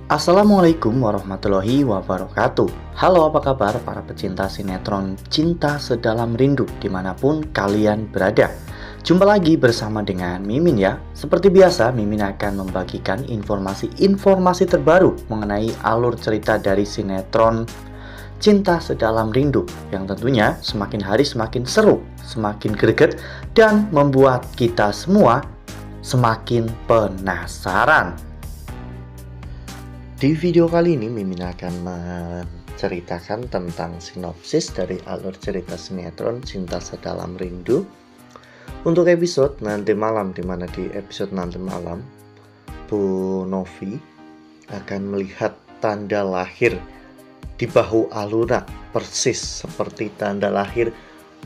Assalamualaikum warahmatullahi wabarakatuh. Halo, apa kabar para pecinta sinetron Cinta Sedalam Rindu dimanapun kalian berada. Jumpa lagi bersama dengan Mimin ya. Seperti biasa, Mimin akan membagikan informasi terbaru mengenai alur cerita dari sinetron Cinta Sedalam Rindu yang tentunya semakin hari semakin seru, semakin greget, dan membuat kita semua semakin penasaran. Di video kali ini Mimin akan menceritakan tentang sinopsis dari alur cerita sinetron Cinta Sedalam Rindu untuk episode nanti malam, dimana di episode nanti malam Bu Novi akan melihat tanda lahir di bahu Aluna persis seperti tanda lahir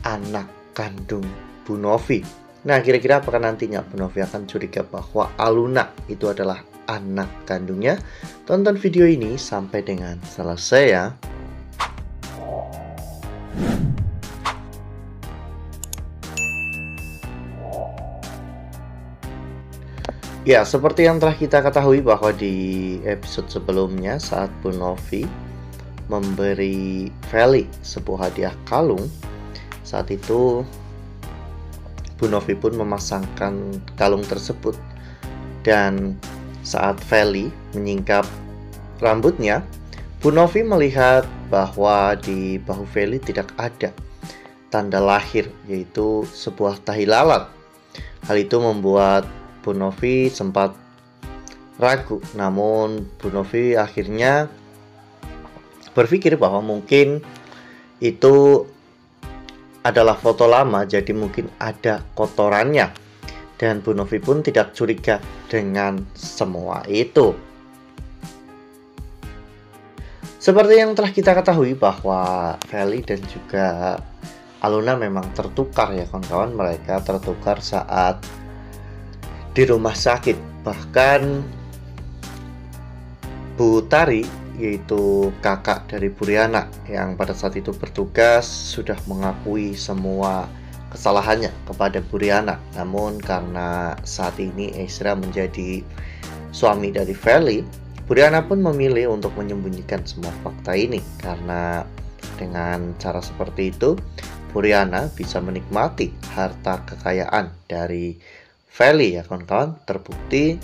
anak kandung Bu Novi. Nah, kira-kira apakah nantinya Bu Novi akan curiga bahwa Aluna itu adalah anak kandungnya? Tonton video ini sampai dengan selesai ya. Ya, seperti yang telah kita ketahui bahwa di episode sebelumnya saat Bu Novi memberi Feli sebuah hadiah kalung, saat itu Bu Novi pun memasangkan kalung tersebut, dan saat Feli menyingkap rambutnya, Bu Novi melihat bahwa di bahu Feli tidak ada tanda lahir, yaitu sebuah tahi lalat. Hal itu membuat Bu Novi sempat ragu, namun Bu Novi akhirnya berpikir bahwa mungkin itu adalah foto lama, jadi mungkin ada kotorannya. Dan Bu Novi pun tidak curiga dengan semua itu. Seperti yang telah kita ketahui bahwa Feli dan juga Aluna memang tertukar ya kawan-kawan. Mereka tertukar saat di rumah sakit. Bahkan Bu Tari, yaitu kakak dari Bu Riana yang pada saat itu bertugas, sudah mengakui semua kesalahannya kepada Bu Riana. Namun karena saat ini Ezra menjadi suami dari Feli, Bu Riana pun memilih untuk menyembunyikan semua fakta ini. Karena dengan cara seperti itu, Bu Riana bisa menikmati harta kekayaan dari Feli ya kawan-kawan. Terbukti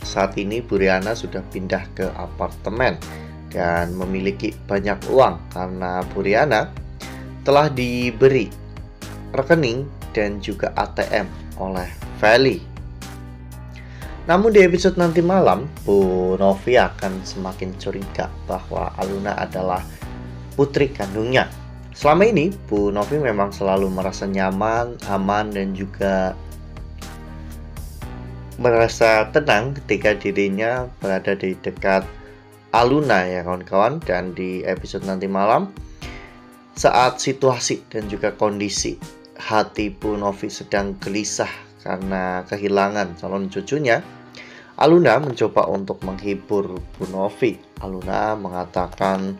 saat ini Bu Riana sudah pindah ke apartemen dan memiliki banyak uang karena Bu Riana telah diberi rekening dan juga ATM oleh Feli. Namun di episode nanti malam, Bu Novi akan semakin curiga bahwa Aluna adalah putri kandungnya. Selama ini Bu Novi memang selalu merasa nyaman, aman, dan juga merasa tenang ketika dirinya berada di dekat Aluna ya kawan-kawan. Dan di episode nanti malam, saat situasi dan juga kondisi hati Bu Novi sedang gelisah karena kehilangan calon cucunya, Aluna mencoba untuk menghibur Bu Novi. Aluna mengatakan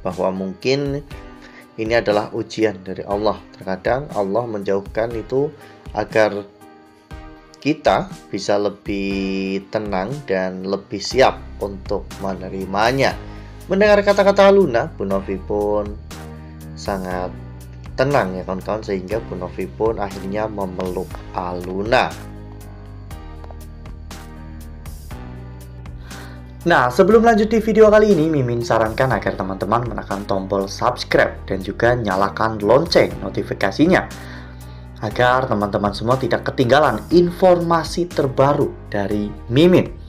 bahwa mungkin ini adalah ujian dari Allah. Terkadang Allah menjauhkan itu agar kita bisa lebih tenang dan lebih siap untuk menerimanya. Mendengar kata-kata Aluna, Bu Novi pun sangat tenang ya kawan-kawan, sehingga Bu Novi pun akhirnya memeluk Aluna. Nah, sebelum lanjut di video kali ini, Mimin sarankan agar teman-teman menekan tombol subscribe dan juga nyalakan lonceng notifikasinya, agar teman-teman semua tidak ketinggalan informasi terbaru dari Mimin.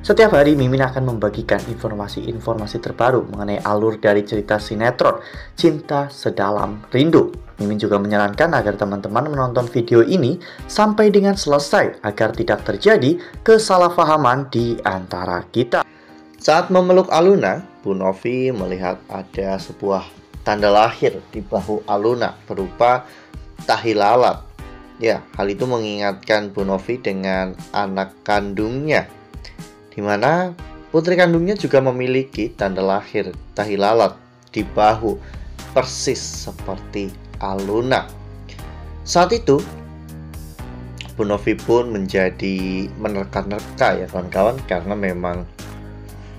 Setiap hari Mimin akan membagikan informasi-informasi terbaru mengenai alur dari cerita sinetron Cinta Sedalam Rindu. Mimin juga menyarankan agar teman-teman menonton video ini sampai dengan selesai agar tidak terjadi kesalahpahaman di antara kita. Saat memeluk Aluna, Bu Novi melihat ada sebuah tanda lahir di bahu Aluna berupa tahi lalat. Ya, hal itu mengingatkan Bu Novi dengan anak kandungnya, di mana putri kandungnya juga memiliki tanda lahir tahi lalat di bahu persis seperti Aluna. Saat itu Bu Novi pun menjadi menerka-nerka ya kawan-kawan, karena memang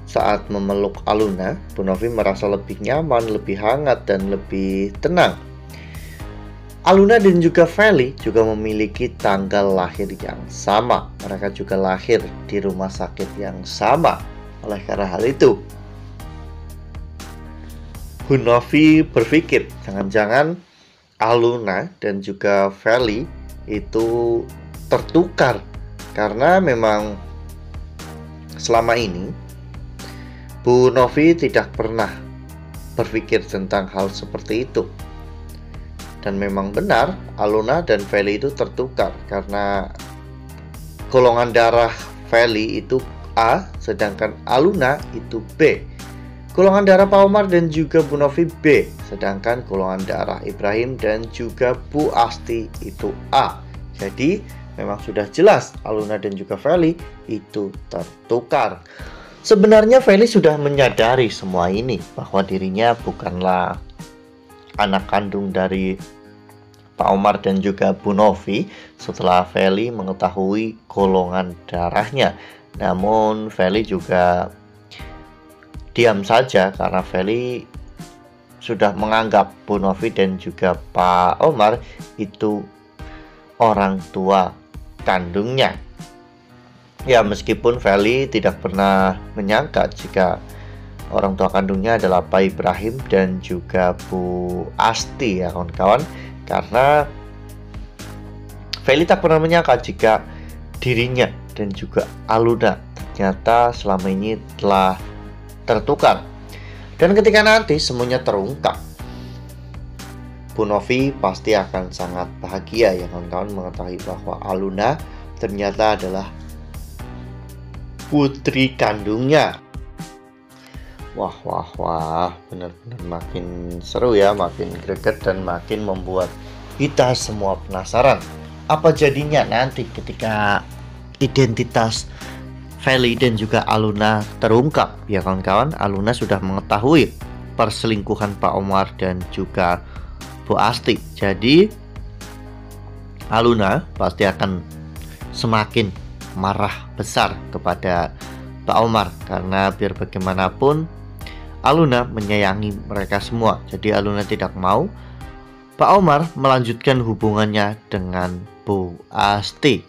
saat memeluk Aluna, Bu Novi merasa lebih nyaman, lebih hangat, dan lebih tenang. Aluna dan juga Feli juga memiliki tanggal lahir yang sama. Mereka juga lahir di rumah sakit yang sama. Oleh karena hal itu, Bu Novi berpikir jangan-jangan Aluna dan juga Feli itu tertukar, karena memang selama ini Bu Novi tidak pernah berpikir tentang hal seperti itu. Dan memang benar, Aluna dan Feli itu tertukar karena golongan darah Feli itu A, sedangkan Aluna itu B. Golongan darah Pak Omar dan juga Bu Novi B, sedangkan golongan darah Ibrahim dan juga Bu Asti itu A. Jadi memang sudah jelas Aluna dan juga Feli itu tertukar. Sebenarnya Feli sudah menyadari semua ini, bahwa dirinya bukanlah anak kandung dari Pak Omar dan juga Bu Novi setelah Feli mengetahui golongan darahnya. Namun Feli juga diam saja karena Feli sudah menganggap Bu Novi dan juga Pak Omar itu orang tua kandungnya. Ya, meskipun Feli tidak pernah menyangka jika orang tua kandungnya adalah Pak Ibrahim dan juga Bu Asti ya kawan-kawan, karena Feli tak pernah menyangka jika dirinya dan juga Aluna ternyata selama ini telah tertukar. Dan ketika nanti semuanya terungkap, Bu Novi pasti akan sangat bahagia ya kawan-kawan mengetahui bahwa Aluna ternyata adalah putri kandungnya. Wah, benar-benar makin seru ya, makin greget dan makin membuat kita semua penasaran. Apa jadinya nanti ketika identitas Feli dan juga Aluna terungkap ya kawan-kawan. Aluna sudah mengetahui perselingkuhan Pak Omar dan juga Bu Asti. Jadi Aluna pasti akan semakin marah besar kepada Pak Omar, karena biar bagaimanapun Aluna menyayangi mereka semua. Jadi Aluna tidak mau Pak Omar melanjutkan hubungannya dengan Bu Asti.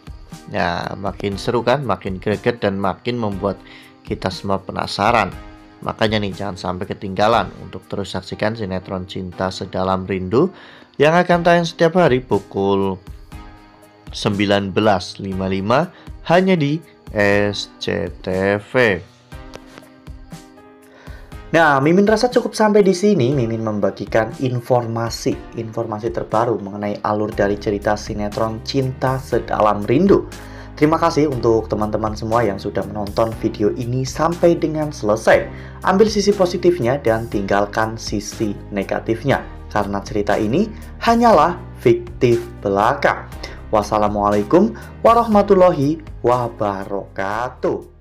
Ya, makin seru kan, makin greget dan makin membuat kita semua penasaran. Makanya nih, jangan sampai ketinggalan untuk terus saksikan sinetron Cinta Sedalam Rindu yang akan tayang setiap hari pukul 19.55 hanya di SCTV. Nah, Mimin rasa cukup sampai di sini. Mimin membagikan informasi terbaru mengenai alur dari cerita sinetron Cinta Sedalam Rindu. Terima kasih untuk teman-teman semua yang sudah menonton video ini sampai dengan selesai. Ambil sisi positifnya dan tinggalkan sisi negatifnya, karena cerita ini hanyalah fiktif belaka. Wassalamualaikum warahmatullahi wabarakatuh.